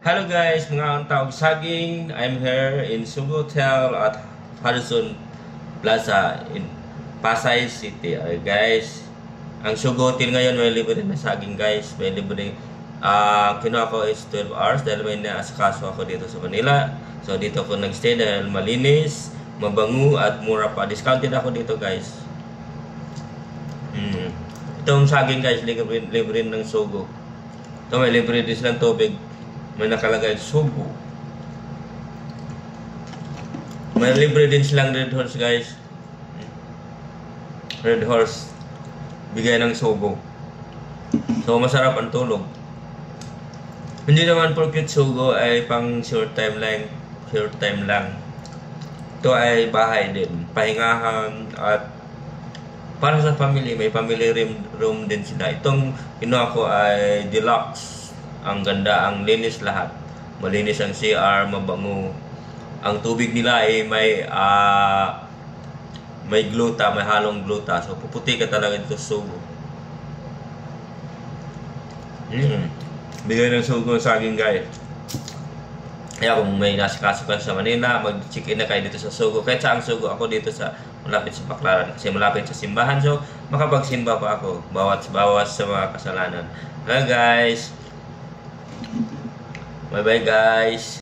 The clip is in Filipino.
Hello guys, mga taong saging. I'm here in Sugo Hotel at Harrison Plaza in Pasay City. Guys, ang Sugo Hotel ngayon may libre na saging guys. May libre. Kinuha ko is 12 hours dahil may naasikaso ako dito sa Manila. So dito ako nagstay dahil malinis, mabango at mura pa. Discounted ako dito guys. Itong saging guys, libre ng Sugo. Ito may libre din silang tubig. May nakalagay Sugo. May libre din silang Red Horse guys. Red Horse. Bigay ng Sugo. So masarap ang tulog. Hindi naman porket Sugo ay pang short time lang. Ito ay bahay din. Pahingahan at para sa family. May family room din sila. Itong kinuha ko ay deluxe. Ang ganda, ang linis lahat. Malinis ang CR, mabango. Ang tubig nila ay may gluta, may halong gluta. So puputi ka talaga dito sa Sugo. Bigay ng Sugo sa akin guys. Kaya kung may nasikaso ka sa Manila, mag-check-in na kayo dito sa Sugo. Kahit saan Sugo, ako dito sa malapit sa Baclaran. Kasi malapit sa simbahan. So makapagsimba pa ako. Bawas sa mga kasalanan. Hello guys. Bye bye guys.